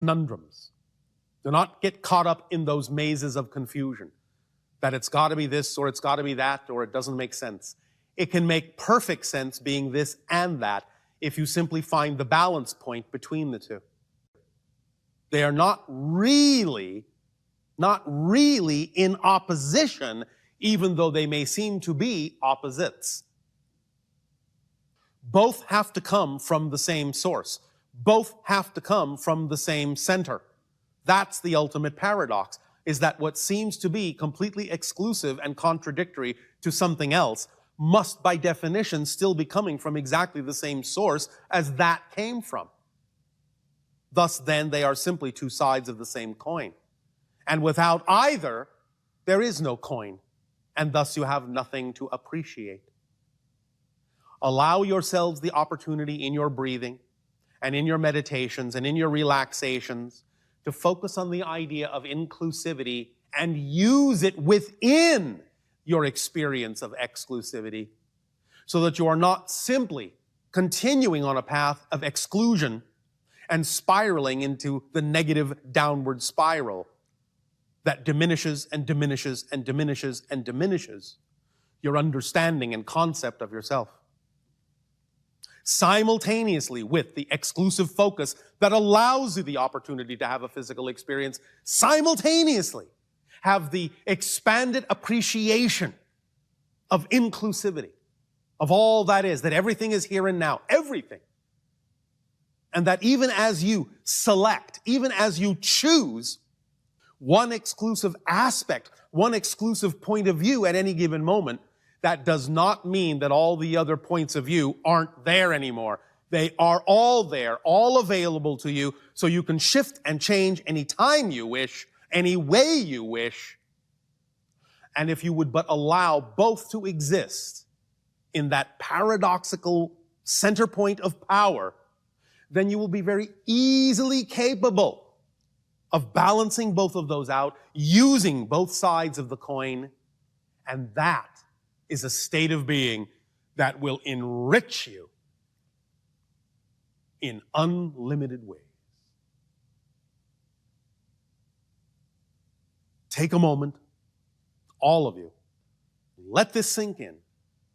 conundrums. Do not get caught up in those mazes of confusion, that it's got to be this or it's got to be that or it doesn't make sense. It can make perfect sense being this and that if you simply find the balance point between the two. They are not really in opposition, even though they may seem to be opposites. Both have to come from the same source. Both have to come from the same center. That's the ultimate paradox, is that what seems to be completely exclusive and contradictory to something else must, by definition, still be coming from exactly the same source as that came from. Thus, then, they are simply two sides of the same coin. And without either, there is no coin, and thus you have nothing to appreciate. Allow yourselves the opportunity in your breathing and in your meditations and in your relaxations to focus on the idea of inclusivity and use it within your experience of exclusivity, so that you are not simply continuing on a path of exclusion and spiraling into the negative downward spiral that diminishes and diminishes and diminishes and diminishes your understanding and concept of yourself. Simultaneously with the exclusive focus that allows you the opportunity to have a physical experience, simultaneously have the expanded appreciation of inclusivity, of all that is, that everything is here and now, everything. And that even as you select, even as you choose one exclusive aspect, one exclusive point of view at any given moment, that does not mean that all the other points of view aren't there anymore. They are all there, all available to you, so you can shift and change any time you wish, any way you wish. And if you would but allow both to exist in that paradoxical center point of power, then you will be very easily capable of balancing both of those out, using both sides of the coin, and that is a state of being that will enrich you in unlimited ways. Take a moment, all of you, let this sink in.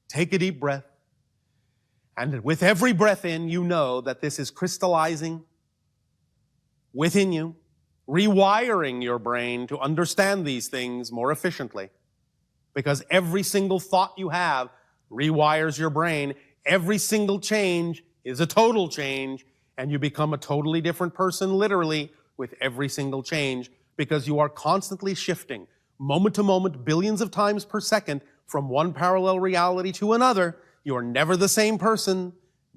Take a deep breath. And with every breath in, you know that this is crystallizing within you, rewiring your brain to understand these things more efficiently. Because every single thought you have rewires your brain. Every single change is a total change, and you become a totally different person, literally, with every single change, because you are constantly shifting, moment to moment, billions of times per second, from one parallel reality to another. You are never the same person,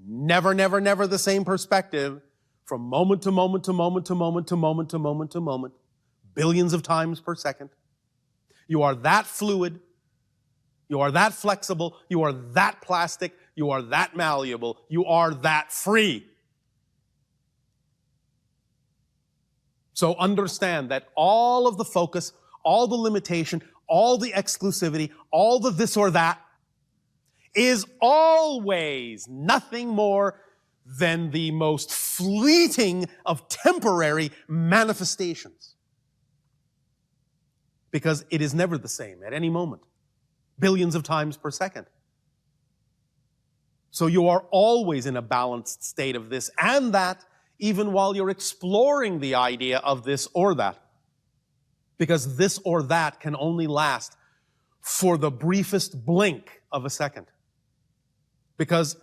never, never, never the same perspective, from moment to moment to moment to moment to moment to moment to moment, billions of times per second. You are that fluid, you are that flexible, you are that plastic, you are that malleable, you are that free. So understand that all of the focus, all the limitation, all the exclusivity, all the this or that is always nothing more than the most fleeting of temporary manifestations. Because it is never the same at any moment, billions of times per second. So you are always in a balanced state of this and that, even while you're exploring the idea of this or that. Because this or that can only last for the briefest blink of a second. Because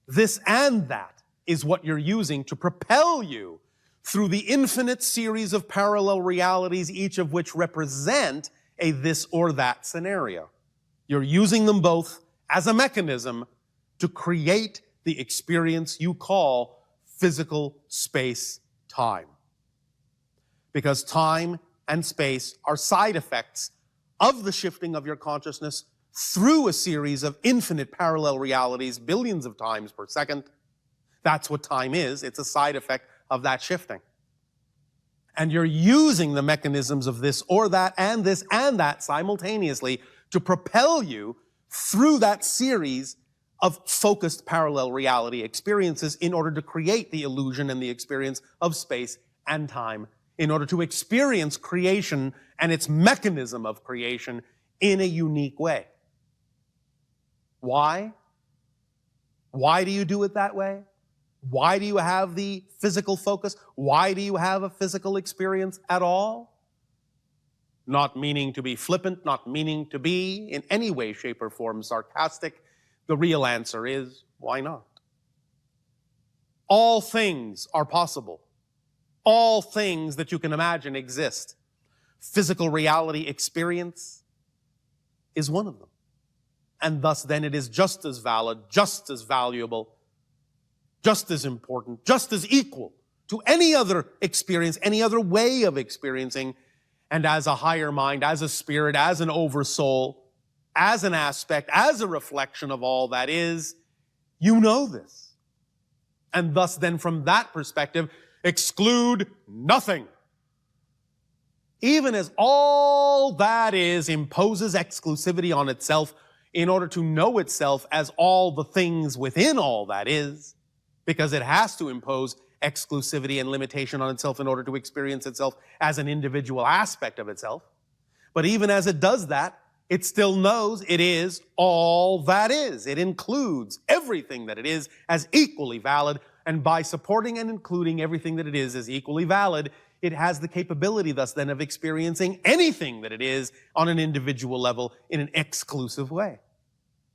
this and that is what you're using to propel you through the infinite series of parallel realities, each of which represent a this or that scenario. You're using them both as a mechanism to create the experience you call physical space-time. Because time and space are side effects of the shifting of your consciousness through a series of infinite parallel realities, billions of times per second. That's what time is. It's a side effect of that shifting. And you're using the mechanisms of this or that and this and that simultaneously to propel you through that series of focused parallel reality experiences in order to create the illusion and the experience of space and time in order to experience creation and its mechanism of creation in a unique way. Why? Why do you do it that way? Why do you have the physical focus? Why do you have a physical experience at all? Not meaning to be flippant, not meaning to be in any way, shape, or form sarcastic. The real answer is, why not? All things are possible. All things that you can imagine exist. Physical reality experience is one of them. And thus then it is just as valid, just as valuable, just as important, just as equal to any other experience, any other way of experiencing. And as a higher mind, as a spirit, as an oversoul, as an aspect, as a reflection of all that is, you know this. And thus then from that perspective, exclude nothing. Even as all that is imposes exclusivity on itself in order to know itself as all the things within all that is, because it has to impose exclusivity and limitation on itself in order to experience itself as an individual aspect of itself. But even as it does that, it still knows it is all that is. It includes everything that it is as equally valid, and by supporting and including everything that it is as equally valid, it has the capability thus then of experiencing anything that it is on an individual level in an exclusive way.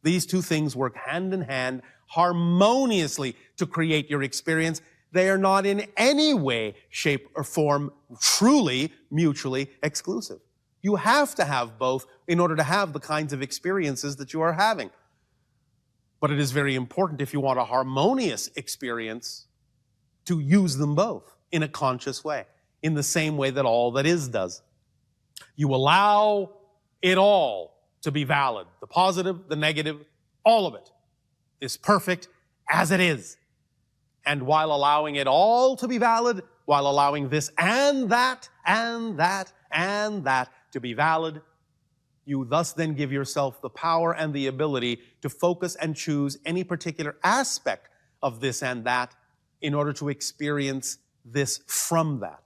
These two things work hand in hand harmoniously to create your experience. They are not in any way, shape, or form truly mutually exclusive. You have to have both in order to have the kinds of experiences that you are having. But it is very important, if you want a harmonious experience, to use them both in a conscious way, in the same way that all that is does. You allow it all to be valid. The positive, the negative, all of it is perfect as it is. And while allowing it all to be valid, while allowing this and that and that and that to be valid, you thus then give yourself the power and the ability to focus and choose any particular aspect of this and that in order to experience this from that,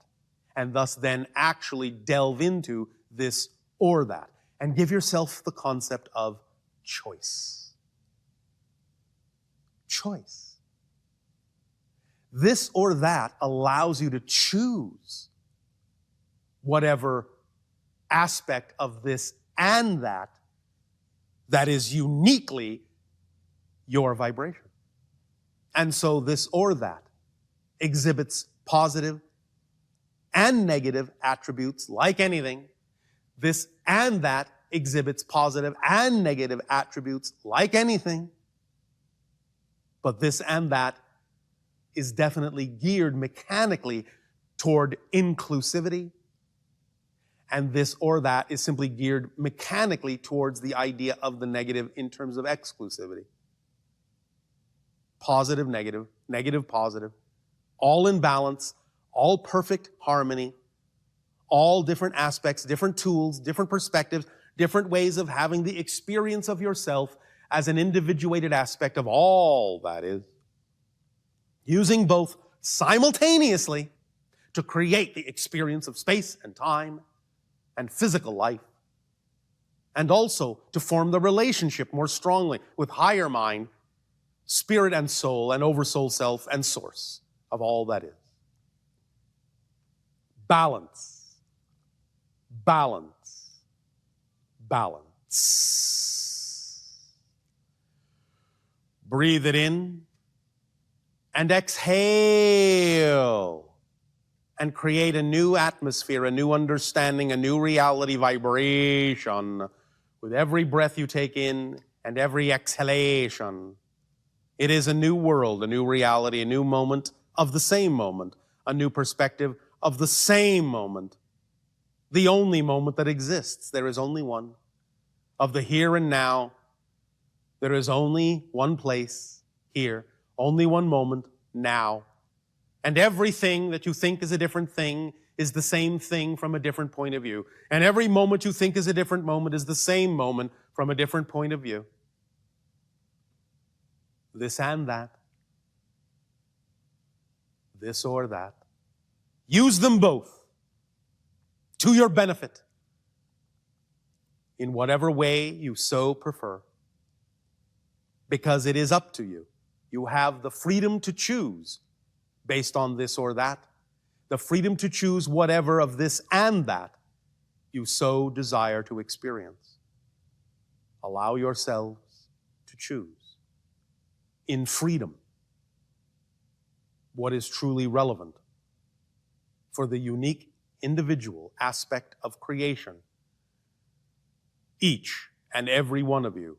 and thus then actually delve into this or that, and give yourself the concept of choice. Choice. This or that allows you to choose whatever aspect of this and that is uniquely your vibration. And so this or that exhibits positive and negative attributes like anything. This and that exhibits positive and negative attributes like anything. But this and that is definitely geared mechanically toward inclusivity. And this or that is simply geared mechanically towards the idea of the negative in terms of exclusivity. Positive, negative, negative, positive, all in balance, all perfect harmony, all different aspects, different tools, different perspectives, different ways of having the experience of yourself as an individuated aspect of all that is, using both simultaneously to create the experience of space and time and physical life, and also to form the relationship more strongly with higher mind, spirit and soul, and oversoul self and source of all that is. Balance. Balance. Balance. Breathe it in and exhale, and create a new atmosphere, a new understanding, a new reality vibration with every breath you take in and every exhalation. It is a new world, a new reality, a new moment of the same moment, a new perspective of the same moment, the only moment that exists. There is only one. Of the here and now, there is only one place, here, only one moment, now. And everything that you think is a different thing is the same thing from a different point of view. And every moment you think is a different moment is the same moment from a different point of view. This and that, this or that, Use them both to your benefit in whatever way you so prefer, because it is up to you. You have the freedom to choose based on this or that, the freedom to choose whatever of this and that you so desire to experience. Allow yourselves to choose in freedom what is truly relevant for the unique individual aspect of creation each and every one of you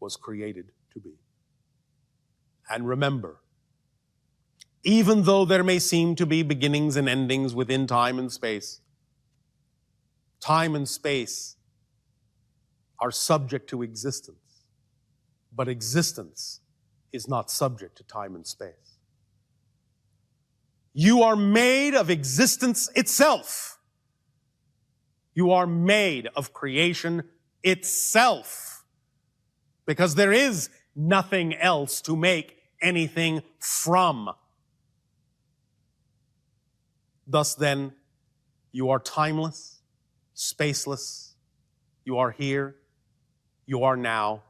was created to be. And remember, even though there may seem to be beginnings and endings within time and space are subject to existence, but existence is not subject to time and space. You are made of existence itself. You are made of creation itself, because there is nothing else to make anything from. Thus then, you are timeless, spaceless, you are here, you are now,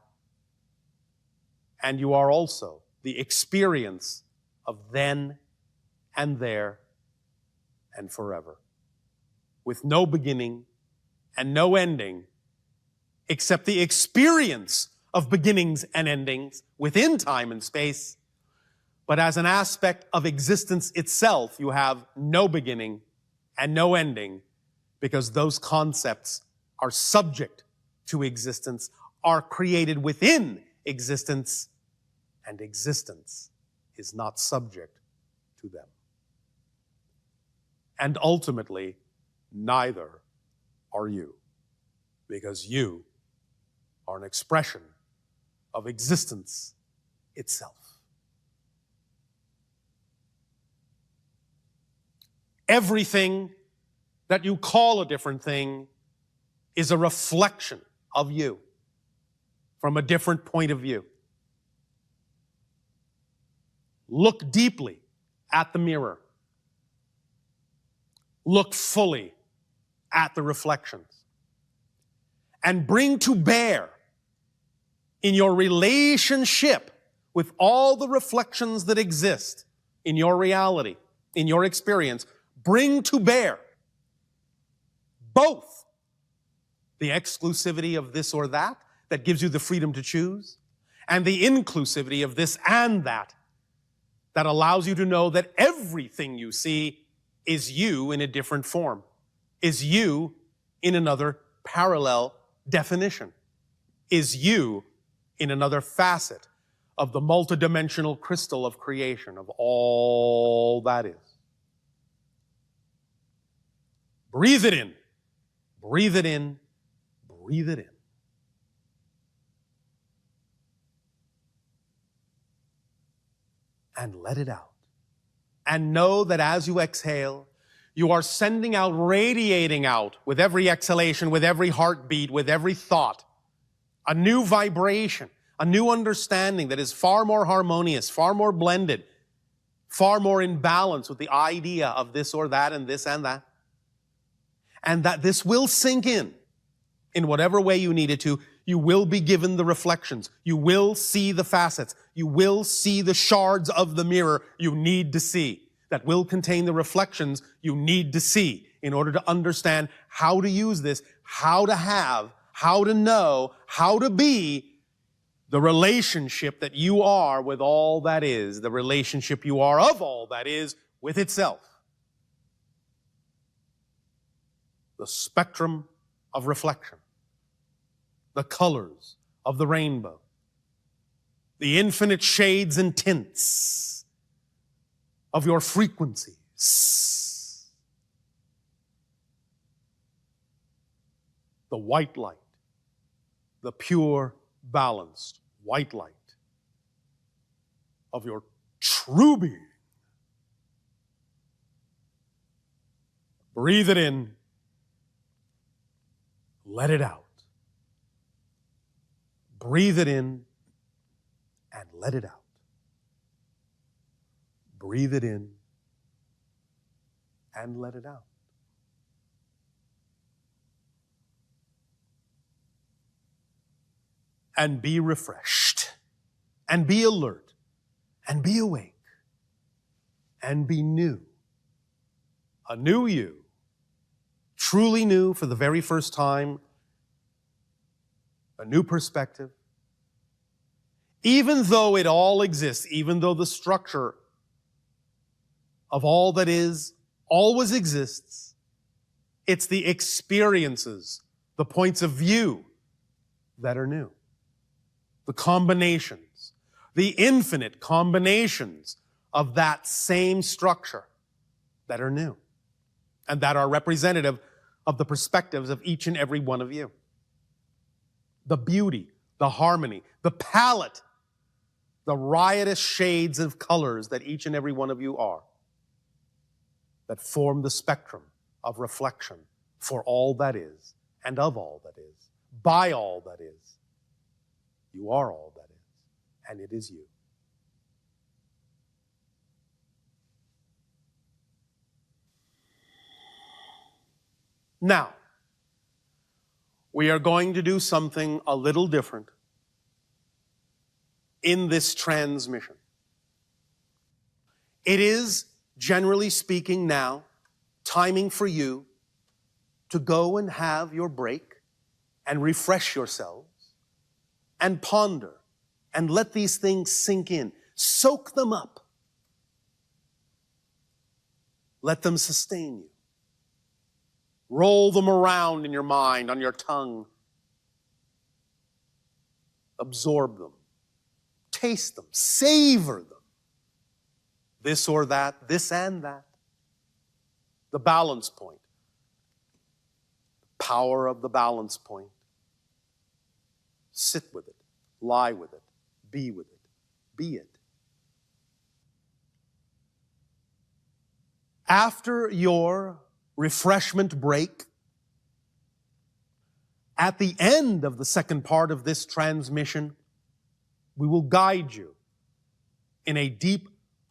and you are also the experience of then and there and forever, with no beginning and no ending, except the experience of beginnings and endings within time and space. But as an aspect of existence itself, you have no beginning and no ending, because those concepts are subject to existence, are created within existence, and existence is not subject to them. And ultimately, neither are you, because you are an expression of existence itself. Everything that you call a different thing is a reflection of you from a different point of view. Look deeply at the mirror. Look fully at the reflections, and bring to bear in your relationship with all the reflections that exist in your reality, in your experience, bring to bear both the exclusivity of this or that gives you the freedom to choose, and the inclusivity of this and that allows you to know that everything you see is you in a different form, is you in another parallel definition, is you in another facet of the multidimensional crystal of creation, of all that is. Breathe it in. Breathe it in. Breathe it in. And let it out. And know that as you exhale, you are sending out, radiating out with every exhalation, with every heartbeat, with every thought, a new vibration, a new understanding that is far more harmonious, far more blended, far more in balance with the idea of this or that and this and that. And that this will sink in whatever way you need it to. You will be given the reflections. You will see the facets. You will see the shards of the mirror you need to see that will contain the reflections you need to see in order to understand how to use this, how to have, how to know, how to be the relationship that you are with all that is, the relationship you are of all that is with itself. The spectrum of reflection, the colors of the rainbow, the infinite shades and tints of your frequencies, the white light, the pure, balanced white light of your true being. Breathe it in. Let it out. Breathe it in and let it out. Breathe it in and let it out. And be refreshed, and be alert, and be awake, and be new. A new you, truly new for the very first time, a new perspective. Even though it all exists, even though the structure of all that is always exists, it's the experiences, the points of view that are new. The combinations, the infinite combinations of that same structure that are new and that are representative of the perspectives of each and every one of you. The beauty, the harmony, the palette, the riotous shades of colors that each and every one of you are, that form the spectrum of reflection for all that is, and of all that is, by all that is. You are all that is, and it is you. Now, we are going to do something a little different in this transmission. It is, generally speaking now, timing for you to go and have your break and refresh yourselves and ponder and let these things sink in. Soak them up. Let them sustain you. Roll them around in your mind, on your tongue. Absorb them. Taste them. Savor them. This or that, this and that. The balance point. The power of the balance point. Sit with it. Lie with it. Be with it. Be it. After your refreshment break, at the end of the second part of this transmission, we will guide you in a deep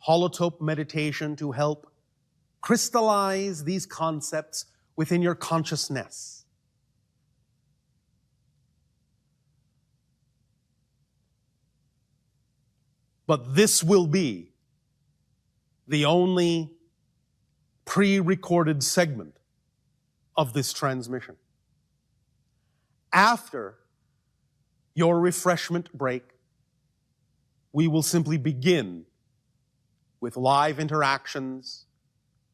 holotope meditation to help crystallize these concepts within your consciousness. But this will be the only pre-recorded segment of this transmission. After your refreshment break, we will simply begin with live interactions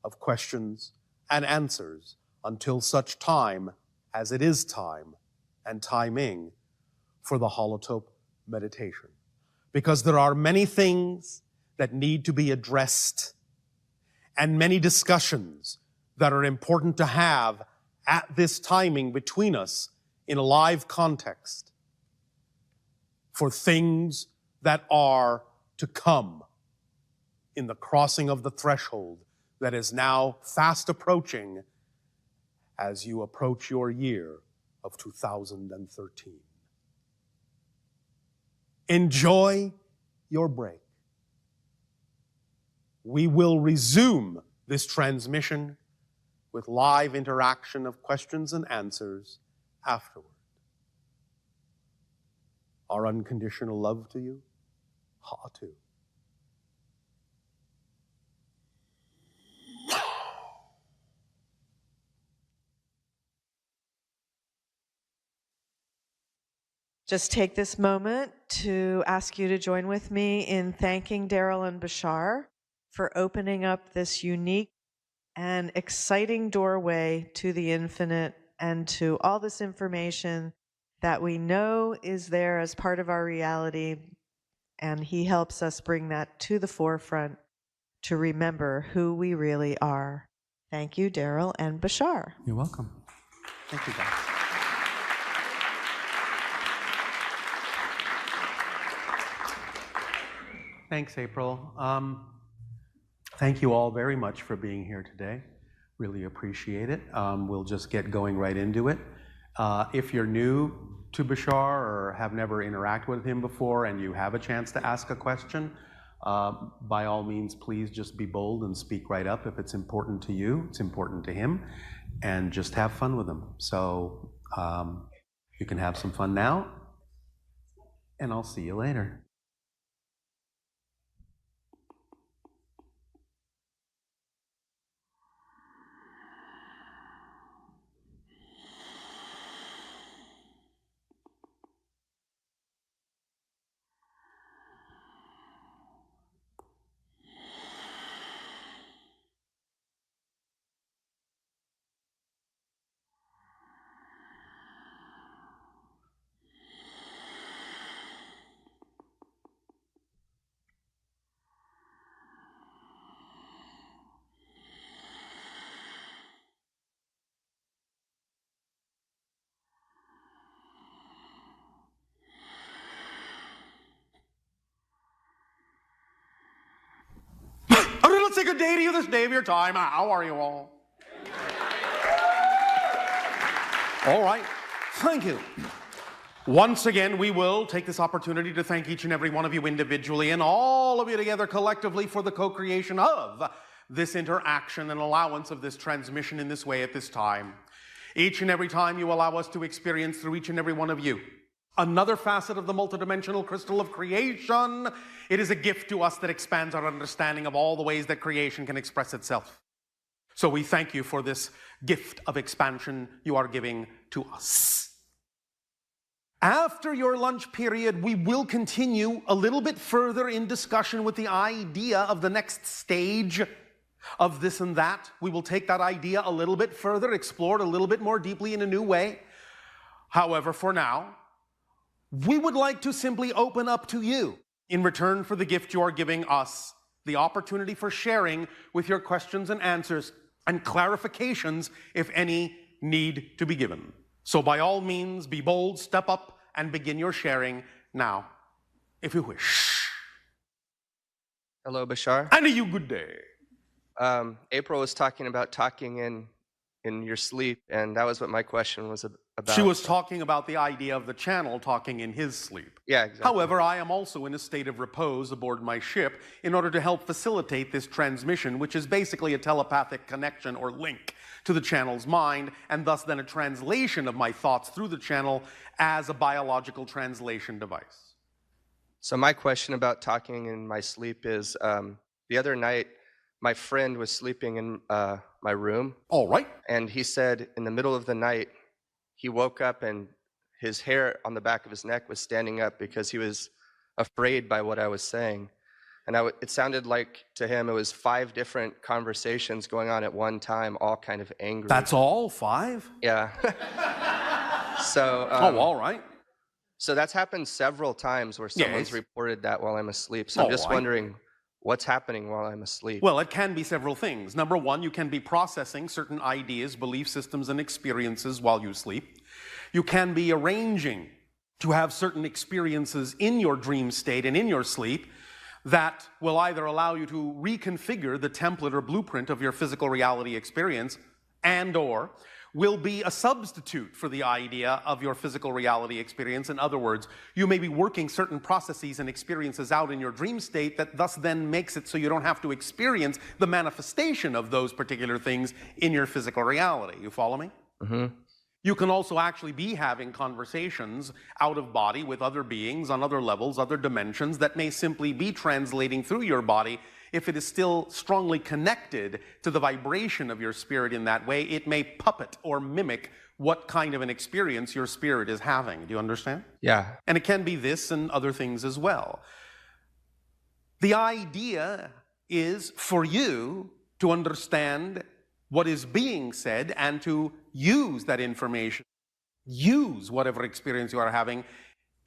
of questions and answers until such time as it is time and timing for the holotope meditation. Because there are many things that need to be addressed and many discussions that are important to have at this timing between us in a live context for things that are to come in the crossing of the threshold that is now fast approaching as you approach your year of 2013. Enjoy your break. We will resume this transmission with live interaction of questions and answers afterward. Our unconditional love to you, Ha'atu. Just take this moment to ask you to join with me in thanking Darryl and Bashar for opening up this unique and exciting doorway to the infinite and to all this information that we know is there as part of our reality, and he helps us bring that to the forefront to remember who we really are. Thank you, Darryl and Bashar. You're welcome. Thank you, guys. Thanks, April. Thank you all very much for being here today. Really appreciate it. We'll just get going right into it. If you're new to Bashar or have never interacted with him before and you have a chance to ask a question, By all means, please just be bold and speak right up. If it's important to you, it's important to him, and just have fun with him. So you can have some fun now, and I'll see you later. Let's say good day to you this day of your time. How are you all? All right. Thank you. Once again, we will take this opportunity to thank each and every one of you individually and all of you together collectively for the co-creation of this interaction and allowance of this transmission in this way at this time. Each and every time you allow us to experience through each and every one of you another facet of the multidimensional crystal of creation. It is a gift to us that expands our understanding of all the ways that creation can express itself. So we thank you for this gift of expansion you are giving to us. After your lunch period, we will continue a little bit further in discussion with the idea of the next stage of this and that. We will take that idea a little bit further, explore it a little bit more deeply in a new way. However, for now, we would like to simply open up to you in return for the gift you are giving us, the opportunity for sharing with your questions and answers and clarifications if any need to be given. So by all means, be bold, step up, and begin your sharing now, if you wish. Hello, Bashar. And a you good day. April was talking about talking in your sleep, and that was what my question was about. She was talking about the idea of the channel talking in his sleep. Yeah, exactly. However, I am also in a state of repose aboard my ship in order to help facilitate this transmission, which is basically a telepathic connection or link to the channel's mind, and thus then a translation of my thoughts through the channel as a biological translation device. So my question about talking in my sleep is, the other night, my friend was sleeping in my room. All right. And he said in the middle of the night, he woke up and his hair on the back of his neck was standing up because he was afraid by what I was saying. And it sounded like to him it was 5 different conversations going on at one time, all kind of angry. That's all? 5? Yeah. So. All right. So that's happened several times where someone's reported that while I'm asleep. So I'm just wondering what's happening while I'm asleep. Well, it can be several things. Number one, you can be processing certain ideas, belief systems, and experiences while you sleep. You can be arranging to have certain experiences in your dream state and in your sleep that will either allow you to reconfigure the template or blueprint of your physical reality experience and or will be a substitute for the idea of your physical reality experience. In other words, you may be working certain processes and experiences out in your dream state that thus then makes it so you don't have to experience the manifestation of those particular things in your physical reality. You follow me? Mm-hmm. You can also actually be having conversations out of body with other beings on other levels, other dimensions that may simply be translating through your body. If it is still strongly connected to the vibration of your spirit in that way, it may puppet or mimic what kind of an experience your spirit is having. Do you understand? Yeah. And it can be this and other things as well. The idea is for you to understand what is being said and to use that information, use whatever experience you are having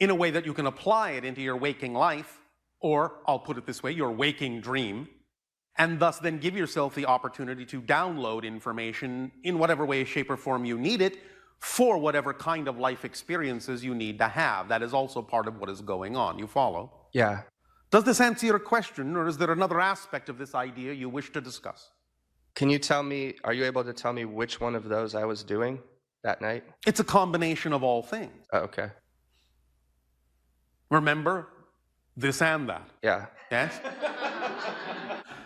in a way that you can apply it into your waking life, or I'll put it this way, your waking dream, and thus then give yourself the opportunity to download information in whatever way, shape, or form you need it for whatever kind of life experiences you need to have. That is also part of what is going on. You follow? Yeah. Does this answer your question, or is there another aspect of this idea you wish to discuss? Can you tell me, are you able to tell me which one of those I was doing that night? It's a combination of all things. Oh, okay. Remember, This and that. Yeah. Yes?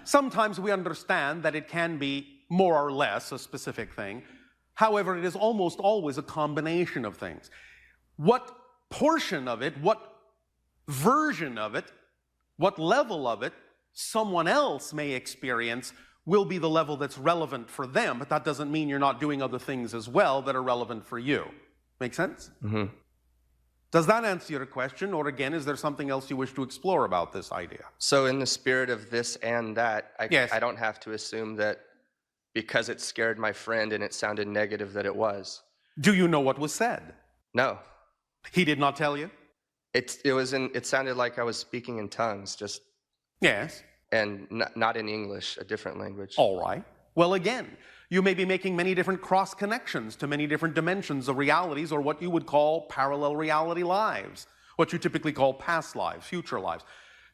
Sometimes we understand that it can be more or less a specific thing. However, it is almost always a combination of things. What portion of it, what version of it, what level of it someone else may experience will be the level that's relevant for them, but that doesn't mean you're not doing other things as well that are relevant for you. Make sense? Mm-hmm. Does that answer your question? Or again, is there something else you wish to explore about this idea? So in the spirit of this and that, Yes. I don't have to assume that because it scared my friend and it sounded negative that it was. Do you know what was said? No. He did not tell you? It sounded like I was speaking in tongues, just, Yes. and not in English, a different language. All right. Well, again, you may be making many different cross connections to many different dimensions of realities, or what you would call parallel reality lives, what you typically call past lives, future lives.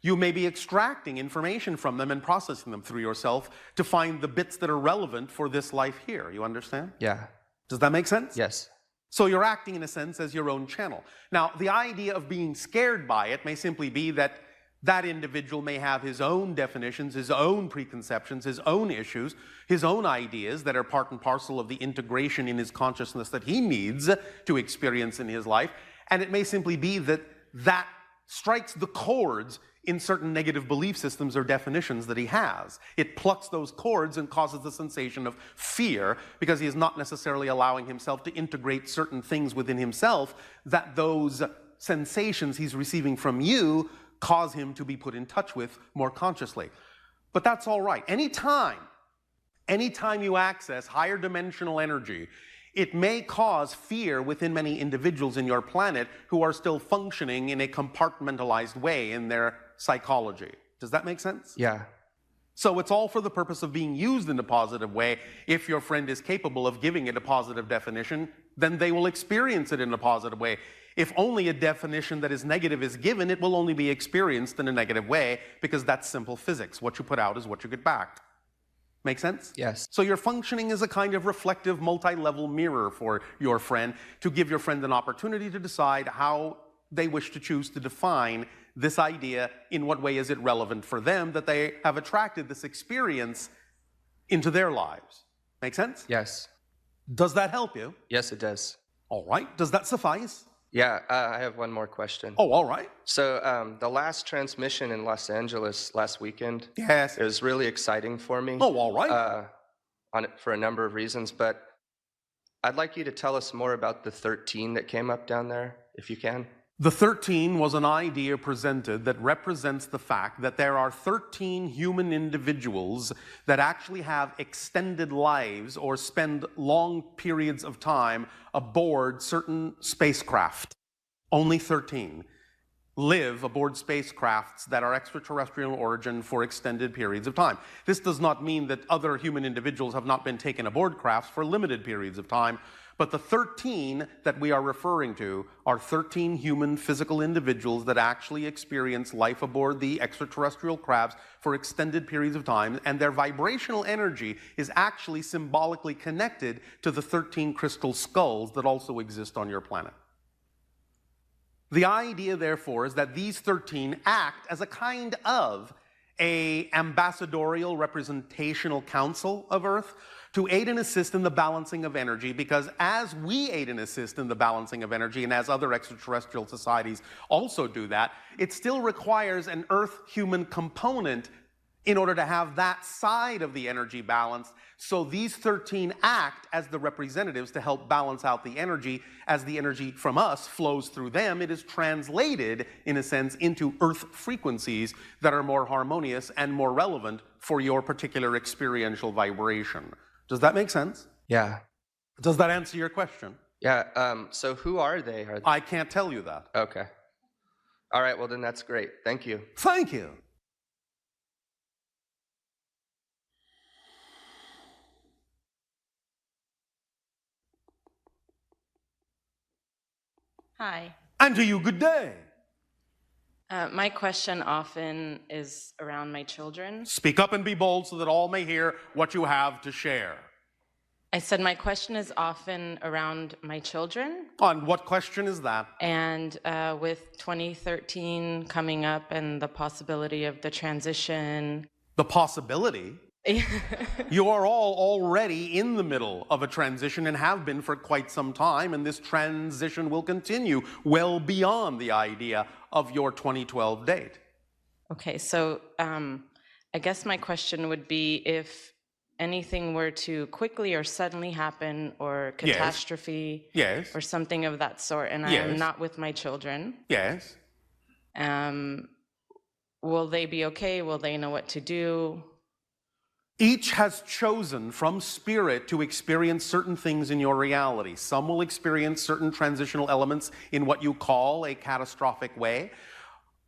You may be extracting information from them and processing them through yourself to find the bits that are relevant for this life here. You understand? Yeah. Does that make sense? Yes. So you're acting, in a sense, as your own channel. Now, the idea of being scared by it may simply be that that individual may have his own definitions, his own preconceptions, his own issues, his own ideas that are part and parcel of the integration in his consciousness that he needs to experience in his life. And it may simply be that that strikes the chords in certain negative belief systems or definitions that he has. It plucks those chords and causes the sensation of fear because he is not necessarily allowing himself to integrate certain things within himself that those sensations he's receiving from you cause him to be put in touch with more consciously. But that's all right. Anytime you access higher dimensional energy, it may cause fear within many individuals in your planet who are still functioning in a compartmentalized way in their psychology. Does that make sense? Yeah. So it's all for the purpose of being used in a positive way. If your friend is capable of giving it a positive definition, then they will experience it in a positive way. If only a definition that is negative is given, it will only be experienced in a negative way because that's simple physics. What you put out is what you get back. Make sense? Yes. So you're functioning as a kind of reflective, multi-level mirror for your friend to give your friend an opportunity to decide how they wish to choose to define this idea, in what way is it relevant for them that they have attracted this experience into their lives. Make sense? Yes. Does that help you? Yes, it does. All right. Does that suffice? Yeah, I have one more question. Oh, all right. So the last transmission in Los Angeles last weekend, Yes. it was really exciting for me. Oh, all right. For a number of reasons, but I'd like you to tell us more about the 13 that came up down there, if you can. The 13 was an idea presented that represents the fact that there are 13 human individuals that actually have extended lives or spend long periods of time aboard certain spacecraft. Only 13 live aboard spacecrafts that are extraterrestrial in origin for extended periods of time. This does not mean that other human individuals have not been taken aboard crafts for limited periods of time, but the 13 that we are referring to are 13 human physical individuals that actually experience life aboard the extraterrestrial crafts for extended periods of time, and their vibrational energy is actually symbolically connected to the 13 crystal skulls that also exist on your planet. The idea, therefore, is that these 13 act as a kind of an ambassadorial representational council of Earth to aid and assist in the balancing of energy, because as we aid and assist in the balancing of energy, and as other extraterrestrial societies also do that, it still requires an Earth-human component in order to have that side of the energy balanced. So these 13 act as the representatives to help balance out the energy. As the energy from us flows through them, it is translated, in a sense, into Earth frequencies that are more harmonious and more relevant for your particular experiential vibration. Does that make sense? Yeah. Does that answer your question? Yeah, so who are they? I can't tell you that. Okay. All right, well then that's great. Thank you. Thank you. Hi. And to you, good day. My question often is around my children. Speak up and be bold so that all may hear what you have to share. I said my question is often around my children. On what question is that? And with 2013 coming up and the possibility of the transition. The possibility? You are all already in the middle of a transition and have been for quite some time, and this transition will continue well beyond the idea of your 2012 date. Okay, so I guess my question would be if anything were to quickly or suddenly happen, or catastrophe, Yes. or something of that sort, and I am not with my children. Yes. Will they be okay? Will they know what to do? Each has chosen from spirit to experience certain things in your reality. Some will experience certain transitional elements in what you call a catastrophic way.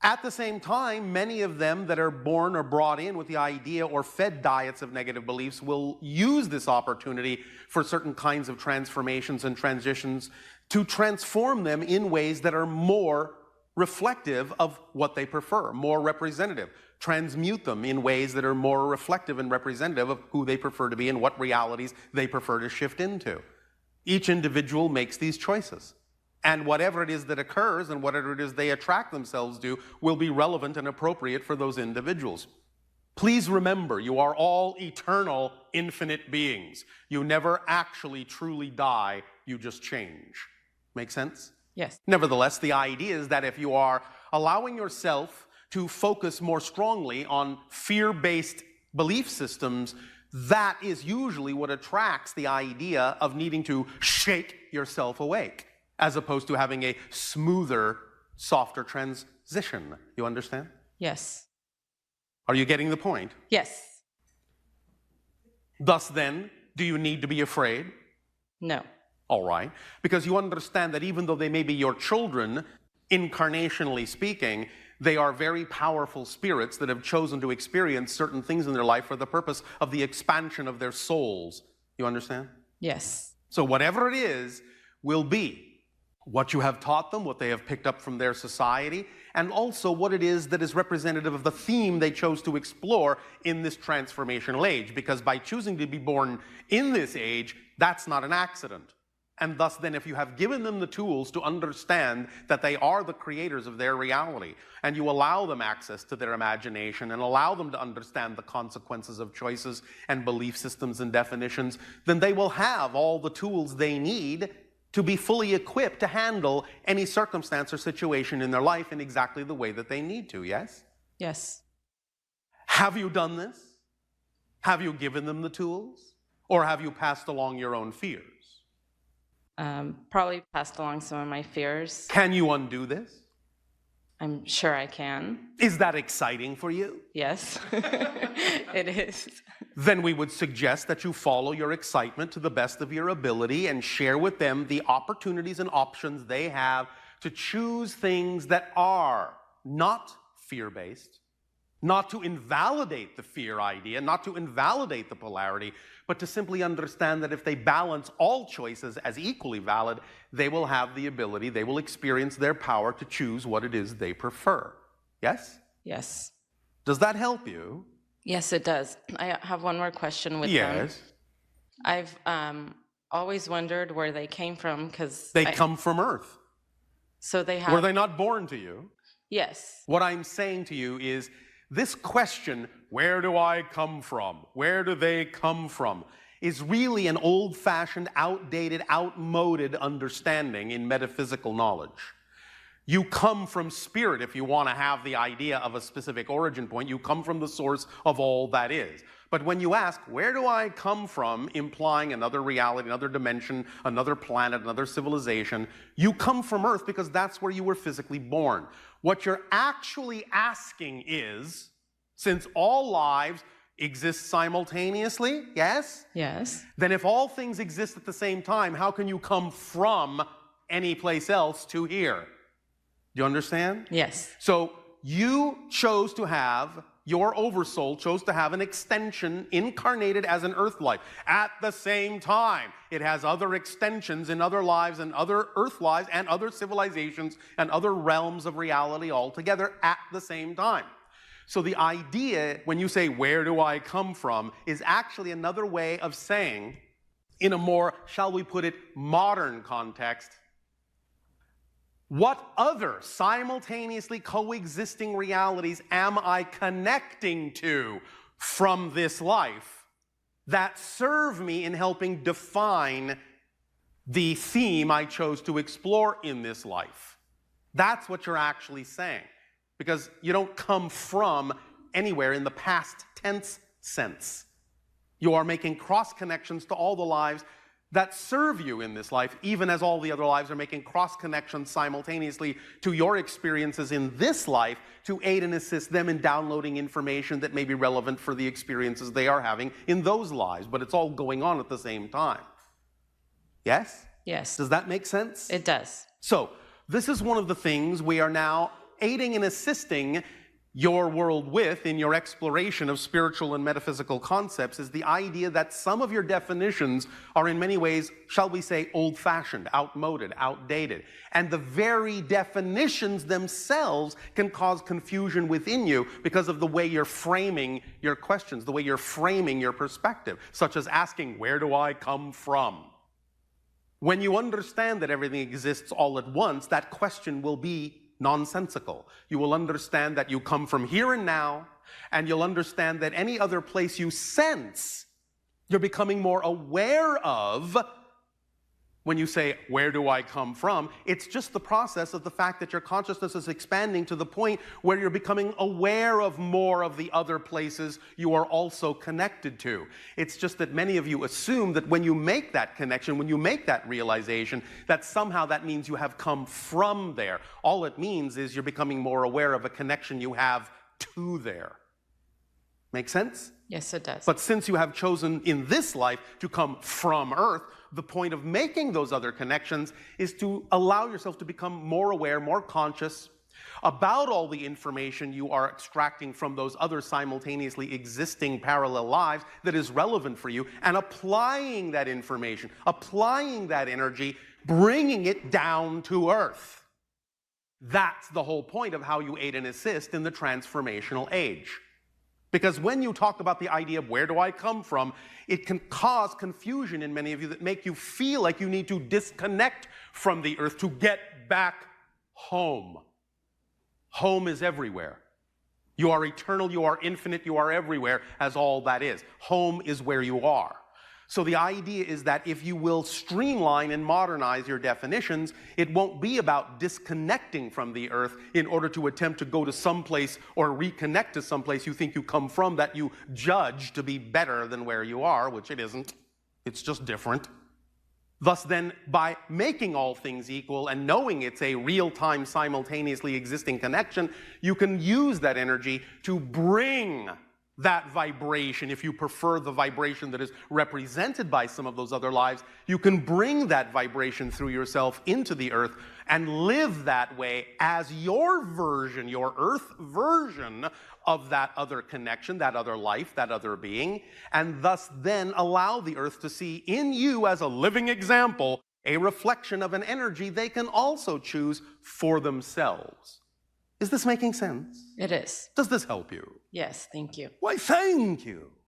At the same time, many of them that are born or brought in with the idea or fed diets of negative beliefs will use this opportunity for certain kinds of transformations and transitions to transform them in ways that are more reflective of what they prefer, more representative. Transmute them in ways that are more reflective and representative of who they prefer to be and what realities they prefer to shift into. Each individual makes these choices. And whatever it is that occurs and whatever it is they attract themselves to will be relevant and appropriate for those individuals. Please remember, you are all eternal, infinite beings. You never actually truly die, you just change. Make sense? Yes. Nevertheless, the idea is that if you are allowing yourself to focus more strongly on fear-based belief systems, that is usually what attracts the idea of needing to shake yourself awake, as opposed to having a smoother, softer transition. You understand? Yes. Are you getting the point? Yes. Thus then, do you need to be afraid? No. All right. Because you understand that even though they may be your children, incarnationally speaking, they are very powerful spirits that have chosen to experience certain things in their life for the purpose of the expansion of their souls. You understand? Yes. So whatever it is will be what you have taught them, what they have picked up from their society, and also what it is that is representative of the theme they chose to explore in this transformational age. Because by choosing to be born in this age, that's not an accident. And thus then, if you have given them the tools to understand that they are the creators of their reality, and you allow them access to their imagination and allow them to understand the consequences of choices and belief systems and definitions, then they will have all the tools they need to be fully equipped to handle any circumstance or situation in their life in exactly the way that they need to, yes? Yes. Have you done this? Have you given them the tools? Or have you passed along your own fears? Probably passed along some of my fears. Can you undo this? I'm sure I can. Is that exciting for you? Yes, it is. Then we would suggest that you follow your excitement to the best of your ability and share with them the opportunities and options they have to choose things that are not fear-based, not to invalidate the fear idea, not to invalidate the polarity, but to simply understand that if they balance all choices as equally valid, they will have the ability, they will experience their power to choose what it is they prefer. Yes? Yes. Does that help you? Yes, it does. I have one more question with them. Yes. I've always wondered where they came from, because They come from Earth. So they have. Were they not born to you? Yes. What I'm saying to you is, this question, where do I come from? Where do they come from? Is really an old-fashioned, outdated, outmoded understanding in metaphysical knowledge. You come from spirit if you want to have the idea of a specific origin point. You come from the source of all that is. But when you ask, where do I come from, implying another reality, another dimension, another planet, another civilization, you come from Earth because that's where you were physically born. What you're actually asking is, since all lives exist simultaneously, yes? Yes. Then if all things exist at the same time, how can you come from any place else to here? Do you understand? Yes. So you chose to have, your oversoul chose to have an extension incarnated as an earth life. At the same time, it has other extensions in other lives and other earth lives and other civilizations and other realms of reality altogether at the same time. So the idea, when you say, where do I come from, is actually another way of saying, in a more, shall we put it, modern context, what other simultaneously coexisting realities am I connecting to from this life that serve me in helping define the theme I chose to explore in this life? That's what you're actually saying. Because you don't come from anywhere in the past tense sense. You are making cross connections to all the lives that serve you in this life, even as all the other lives are making cross connections simultaneously to your experiences in this life to aid and assist them in downloading information that may be relevant for the experiences they are having in those lives. But it's all going on at the same time. Yes? Yes. Does that make sense? It does. So, this is one of the things we are now aiding and assisting your world with in your exploration of spiritual and metaphysical concepts, is the idea that some of your definitions are in many ways, shall we say, old-fashioned, outmoded, outdated. And the very definitions themselves can cause confusion within you because of the way you're framing your questions, the way you're framing your perspective, such as asking, where do I come from? When you understand that everything exists all at once, that question will be nonsensical. You will understand that you come from here and now, and you'll understand that any other place you sense, you're becoming more aware of. When you say, where do I come from? It's just the process of the fact that your consciousness is expanding to the point where you're becoming aware of more of the other places you are also connected to. It's just that many of you assume that when you make that connection, when you make that realization, that somehow that means you have come from there. All it means is you're becoming more aware of a connection you have to there. Make sense? Yes, it does. But since you have chosen in this life to come from Earth, the point of making those other connections is to allow yourself to become more aware, more conscious about all the information you are extracting from those other simultaneously existing parallel lives that is relevant for you, and applying that information, applying that energy, bringing it down to Earth. That's the whole point of how you aid and assist in the transformational age. Because when you talk about the idea of where do I come from, it can cause confusion in many of you that make you feel like you need to disconnect from the earth to get back home. Home is everywhere. You are eternal, you are infinite, you are everywhere, as all that is. Home is where you are. So the idea is that if you will streamline and modernize your definitions, it won't be about disconnecting from the earth in order to attempt to go to some place or reconnect to some place you think you come from that you judge to be better than where you are, which it isn't. It's just different. Thus then, by making all things equal and knowing it's a real-time, simultaneously existing connection, you can use that energy to bring that vibration. If you prefer the vibration that is represented by some of those other lives, you can bring that vibration through yourself into the earth and live that way as your version, your earth version of that other connection, that other life, that other being, and thus then allow the earth to see in you as a living example a reflection of an energy they can also choose for themselves. Is this making sense? It is. Does this help you? Yes, thank you. Why, thank you.